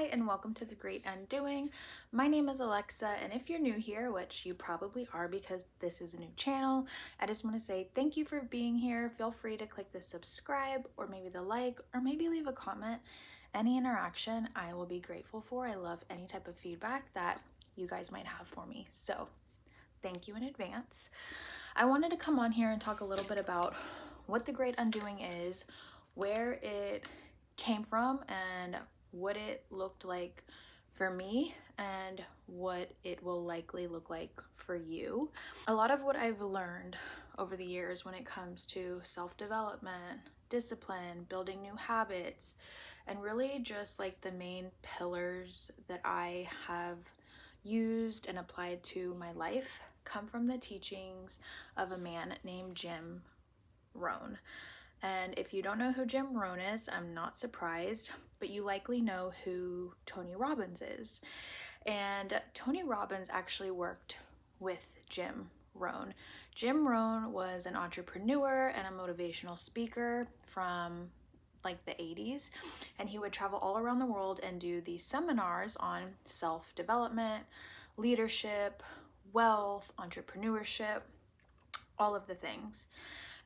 Hi, and welcome to The Great Undoing. My name is Alexa, and if you're new here, which you probably are because this is a new channel, I just want to say thank you for being here. Feel free to click the subscribe or maybe the like or maybe leave a comment. Any interaction I will be grateful for. I love any type of feedback that you guys might have for me. So thank you in advance. I wanted to come on here and talk a little bit about what The Great Undoing is, where it came from, and what it looked like for me and what it will likely look like for you. A lot of what I've learned over the years when it comes to self-development, discipline, building new habits, and really just like the main pillars that I have used and applied to my life come from the teachings of a man named Jim Rohn. And if you don't know who Jim Rohn is, I'm not surprised, but you likely know who Tony Robbins is. And Tony Robbins actually worked with Jim Rohn. Jim Rohn was an entrepreneur and a motivational speaker from like the 80s, and he would travel all around the world and do these seminars on self-development, leadership, wealth, entrepreneurship, all of the things.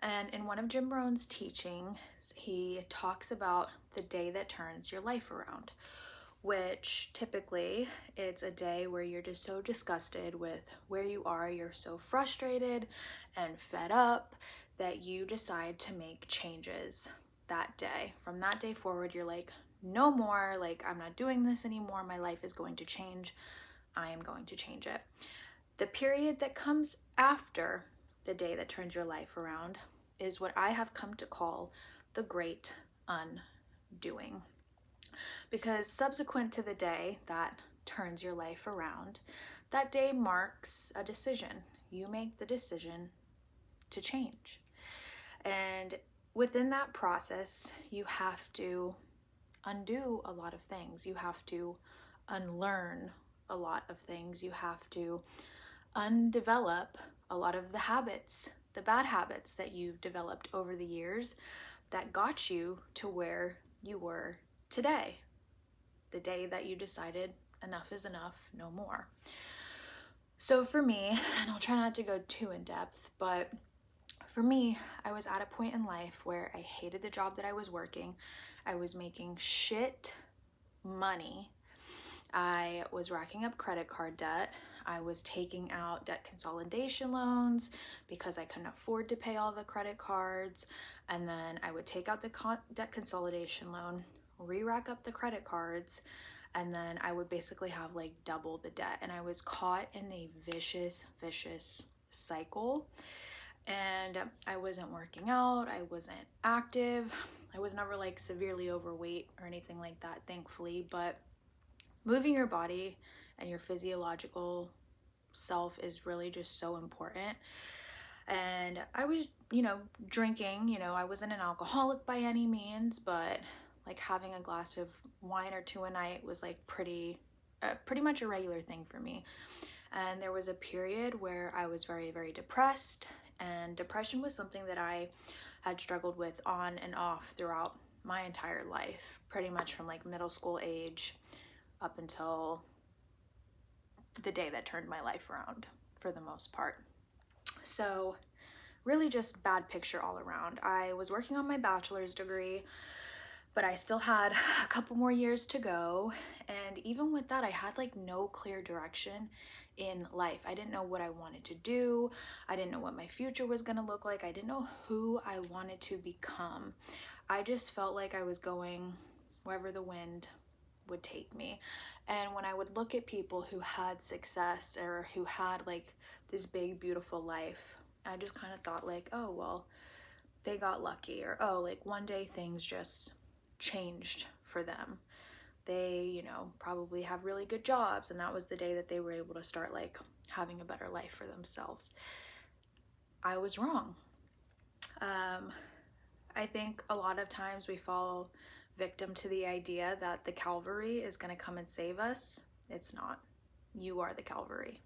And in one of Jim Rohn's teachings, he talks about the day that turns your life around, which typically it's a day where you're just so disgusted with where you are. You're so frustrated and fed up that you decide to make changes that day. From that day forward, you're like, no more, like, I'm not doing this anymore. My life is going to change. I am going to change it. The period that comes after the day that turns your life around is what I have come to call the Great Undoing. Because subsequent to the day that turns your life around, that day marks a decision. You make the decision to change. And within that process, you have to undo a lot of things. You have to unlearn a lot of things. You have to undevelop a lot of the habits, the bad habits that you've developed over the years that got you to where you were today, the day that you decided enough is enough, no more. So for me, and I'll try not to go too in depth, but for me, I was at a point in life where I hated the job that I was working. I was making shit money. I was racking up credit card debt. I was taking out debt consolidation loans because I couldn't afford to pay all the credit cards. And then I would take out the debt consolidation loan, re-rack up the credit cards, and then I would basically have like double the debt. And I was caught in a vicious cycle. And I wasn't working out. I wasn't active. I was never like severely overweight or anything like that, thankfully. But moving your body and your physiological self is really just so important. And I was, drinking, I wasn't an alcoholic by any means, but like having a glass of wine or two a night was like pretty much a regular thing for me. And there was a period where I was very depressed, and depression was something that I had struggled with on and off throughout my entire life, pretty much from like middle school age up until the day that turned my life around for the most part. So really just bad picture all around. I was working on my bachelor's degree, but I still had a couple more years to go. And even with that, I had like no clear direction in life. I didn't know what I wanted to do. I didn't know what my future was going to look like. I didn't know who I wanted to become. I just felt like I was going wherever the wind would take me. And when I would look at people who had success or who had like this big beautiful life, I just kind of thought like, oh well, they got lucky, or oh, like one day things just changed for them. They, probably have really good jobs, and that was the day that they were able to start like having a better life for themselves. I was wrong. I think a lot of times we fall victim to the idea that the Calvary is going to come and save us. It's not. You are the Calvary.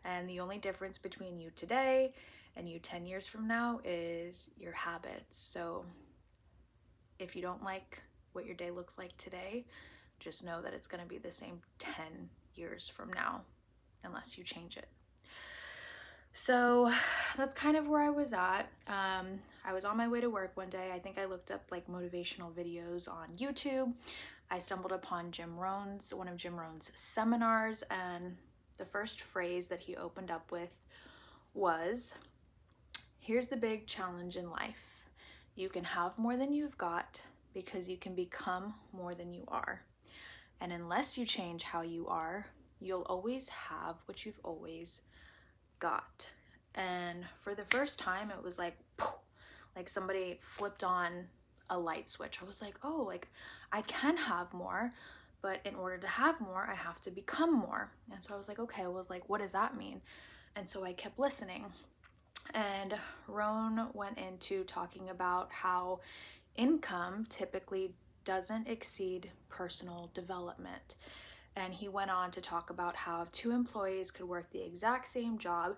And the only difference between you today and you 10 years from now is your habits. So if you don't like what your day looks like today, just know that it's going to be the same 10 years from now unless you change it. So that's kind of where I was at. I was on my way to work one day. I think I looked up like motivational videos on YouTube. I stumbled upon one of Jim Rohn's seminars, and the first phrase that he opened up with was, "Here's the big challenge in life. You can have more than you've got because you can become more than you are. And unless you change how you are, you'll always have what you've always got." And for the first time, it was like, poof, like somebody flipped on a light switch. I was like, oh, like I can have more, but in order to have more, I have to become more. And so I was like, okay, I was like, what does that mean? And so I kept listening. And Rohn went into talking about how income typically doesn't exceed personal development. And he went on to talk about how two employees could work the exact same job,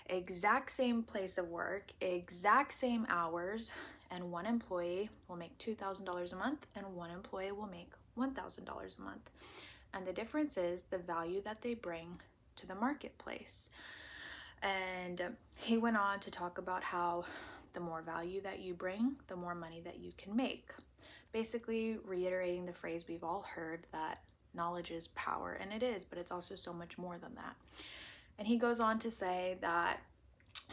exact same place of work, exact same hours, and one employee will make $2,000 a month and one employee will make $1,000 a month. And the difference is the value that they bring to the marketplace. And he went on to talk about how the more value that you bring, the more money that you can make. Basically reiterating the phrase we've all heard that knowledge is power, and it is, but it's also so much more than that. And he goes on to say that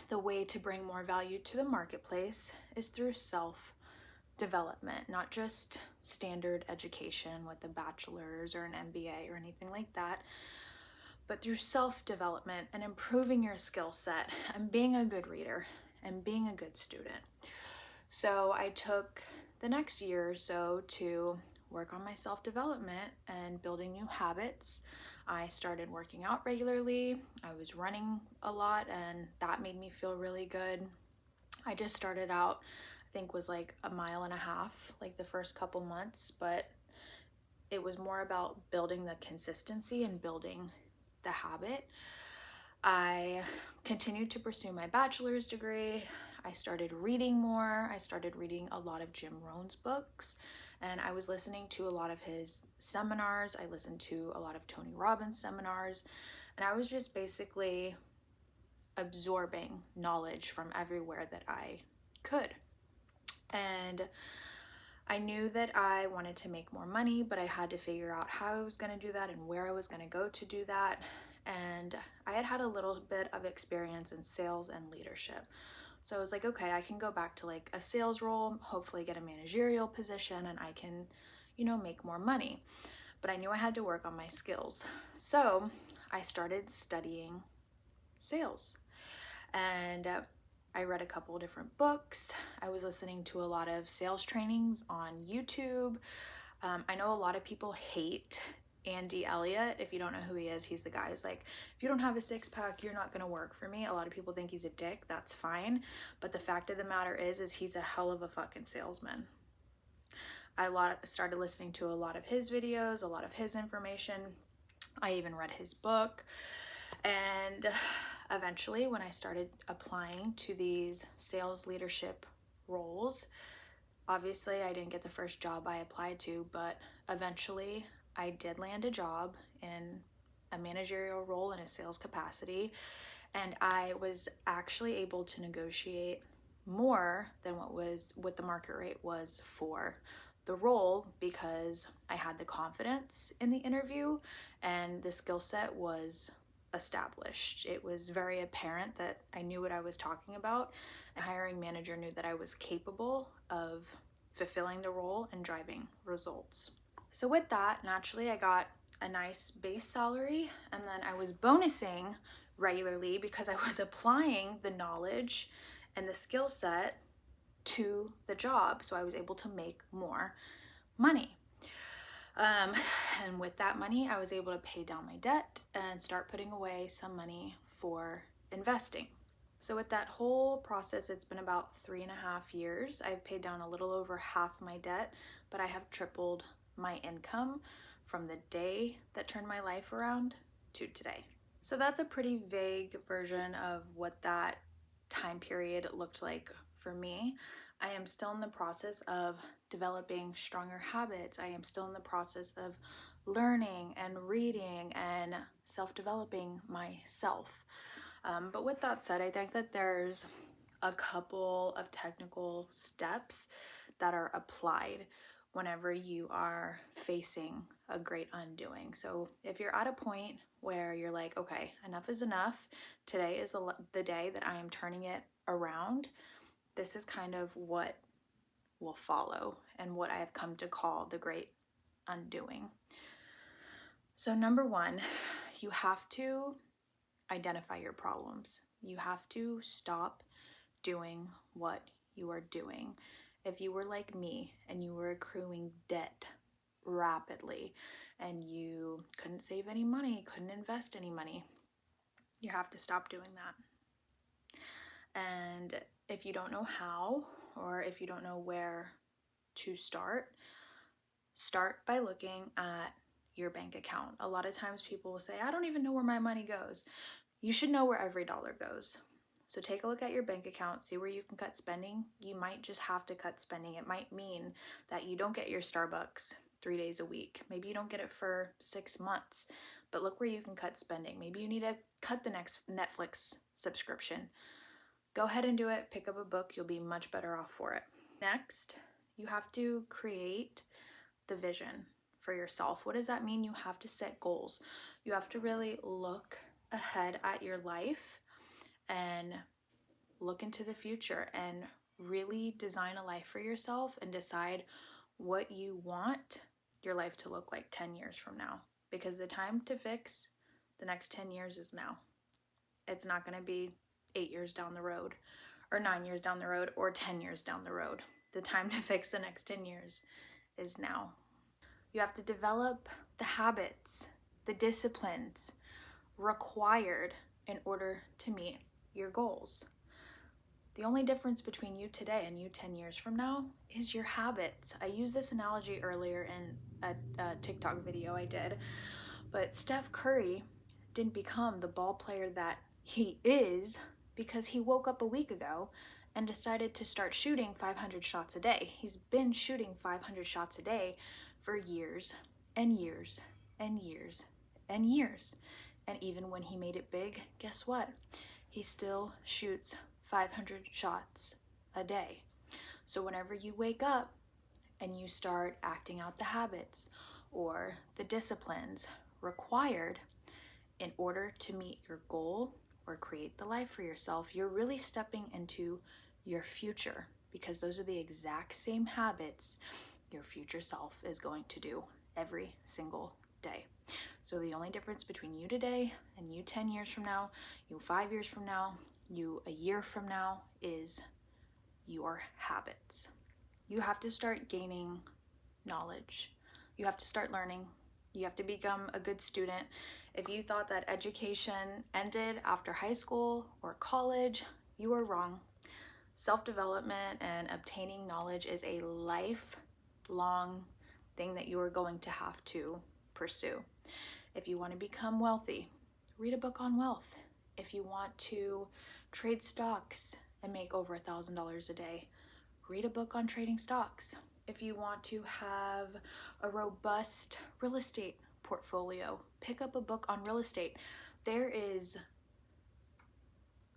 the way to bring more value to the marketplace is through self-development, not just standard education with a bachelor's or an MBA or anything like that, but through self-development and improving your skill set and being a good reader and being a good student. So I took the next year or so to work on my self-development and building new habits. I started working out regularly. I was running a lot, and that made me feel really good. I just started out, I think was like 1.5 miles, like the first couple months, but it was more about building the consistency and building the habit. I continued to pursue my bachelor's degree. I started reading more. I started reading a lot of Jim Rohn's books, and I was listening to a lot of his seminars. I listened to a lot of Tony Robbins seminars, and I was just basically absorbing knowledge from everywhere that I could. And I knew that I wanted to make more money, but I had to figure out how I was going to do that and where I was going to go to do that. And I had had a little bit of experience in sales and leadership. So I was like, okay, I can go back to like a sales role, hopefully get a managerial position, and I can, make more money. But I knew I had to work on my skills. So I started studying sales. And I read a couple of different books. I was listening to a lot of sales trainings on YouTube. I know a lot of people hate Andy Elliott. If you don't know who he is, he's the guy who's like, if you don't have a six-pack, you're not gonna work for me. A lot of people think he's a dick. That's fine. But the fact of the matter is he's a hell of a fucking salesman. I started listening to a lot of his videos, a lot of his information. I even read his book. And eventually, when I started applying to these sales leadership roles, obviously I didn't get the first job I applied to, but eventually I did land a job in a managerial role in a sales capacity, and I was actually able to negotiate more than what the market rate was for the role, because I had the confidence in the interview and the skill set was established. It was very apparent that I knew what I was talking about. The hiring manager knew that I was capable of fulfilling the role and driving results. So with that, naturally I got a nice base salary, and then I was bonusing regularly because I was applying the knowledge and the skill set to the job, so I was able to make more money. And with that money, I was able to pay down my debt and start putting away some money for investing. So with that whole process, it's been about 3.5 years. I've paid down a little over half my debt, but I have tripled my income from the day that turned my life around to today. So that's a pretty vague version of what that time period looked like for me. I am still in the process of developing stronger habits. I am still in the process of learning and reading and self-developing myself. But with that said, I think that there's a couple of technical steps that are applied whenever you are facing a great undoing. So if you're at a point where you're like, okay, enough is enough, today is the day that I am turning it around, this is kind of what will follow and what I have come to call the great undoing. So number one, you have to identify your problems. You have to stop doing what you are doing. If you were like me and you were accruing debt rapidly and you couldn't save any money, couldn't invest any money, you have to stop doing that. And if you don't know how, or if you don't know where to start by looking at your bank account. A lot of times people will say, I don't even know where my money goes. You should know where every dollar goes. So take a look at your bank account, see where you can cut spending. You might just have to cut spending. It might mean that you don't get your Starbucks 3 days a week. Maybe you don't get it for 6 months, but look where you can cut spending. Maybe you need to cut the next Netflix subscription. Go ahead and do it. Pick up a book. You'll be much better off for it. Next, you have to create the vision for yourself. What does that mean? You have to set goals. You have to really look ahead at your life and look into the future and really design a life for yourself and decide what you want your life to look like 10 years from now. Because the time to fix the next 10 years is now. It's not going to be 8 years down the road or 9 years down the road or 10 years down the road. The time to fix the next 10 years is now. You have to develop the habits, the disciplines required in order to meet your goals. The only difference between you today and you 10 years from now is your habits. I used this analogy earlier in a TikTok video I did, but Steph Curry didn't become the ball player that he is because he woke up a week ago and decided to start shooting 500 shots a day. He's been shooting 500 shots a day for years and years and years and years. And even when he made it big, guess what? He still shoots 500 shots a day. So whenever you wake up and you start acting out the habits or the disciplines required in order to meet your goal or create the life for yourself, you're really stepping into your future, because those are the exact same habits your future self is going to do every single day. So the only difference between you today and you 10 years from now, you 5 years from now, you a year from now is your habits. You have to start gaining knowledge. You have to start learning. You have to become a good student. If you thought that education ended after high school or college, you are wrong. Self-development and obtaining knowledge is a lifelong thing that you are going to have to pursue. If you want to become wealthy, read a book on wealth. If you want to trade stocks and make over $1,000 a day, read a book on trading stocks. If you want to have a robust real estate portfolio, pick up a book on real estate. There is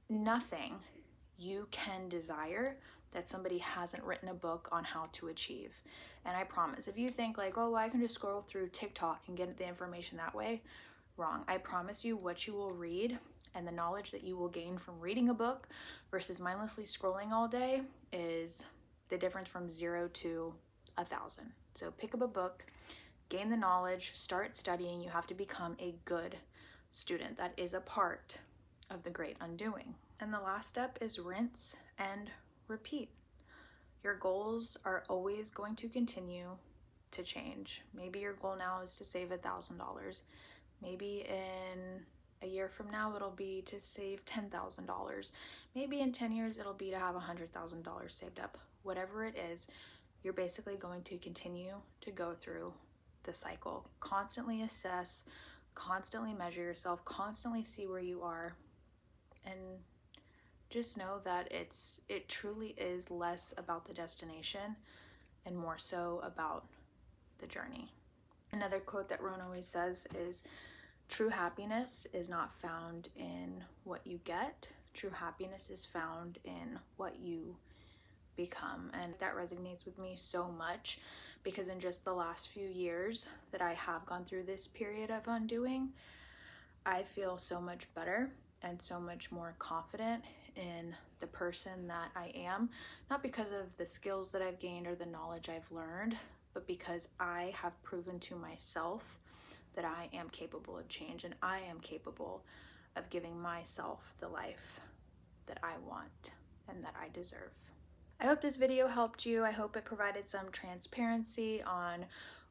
nothing you can desire that somebody hasn't written a book on how to achieve. And I promise, if you think like, oh, I can just scroll through TikTok and get the information that way, wrong. I promise you, what you will read and the knowledge that you will gain from reading a book versus mindlessly scrolling all day is the difference from 0 to 1,000. So pick up a book, gain the knowledge, start studying. You have to become a good student. That is a part of the great undoing. And the last step is rinse and repeat. Your goals are always going to continue to change. Maybe your goal now is to save $1,000. Maybe in a year from now, it'll be to save $10,000. Maybe in 10 years, it'll be to have $100,000 saved up. Whatever it is, you're basically going to continue to go through the cycle. Constantly assess, constantly measure yourself, constantly see where you are, and just know that it truly is less about the destination and more so about the journey. Another quote that Ron always says is, true happiness is not found in what you get. True happiness is found in what you become. And that resonates with me so much, because in just the last few years that I have gone through this period of undoing, I feel so much better and so much more confident in the person that I am, not because of the skills that I've gained or the knowledge I've learned, but because I have proven to myself that I am capable of change and I am capable of giving myself the life that I want and that I deserve. I hope this video helped you. I hope it provided some transparency on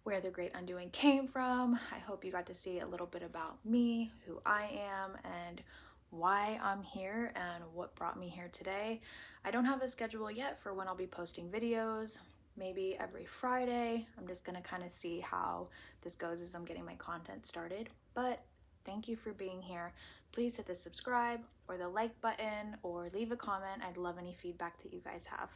where the Great Undoing came from. I hope you got to see a little bit about me, who I am, and why I'm here and what brought me here today. I don't have a schedule yet for when I'll be posting videos. Maybe every Friday. I'm just gonna kind of see how this goes as I'm getting my content started. But thank you for being here. Please hit the subscribe or the like button or leave a comment. I'd love any feedback that you guys have.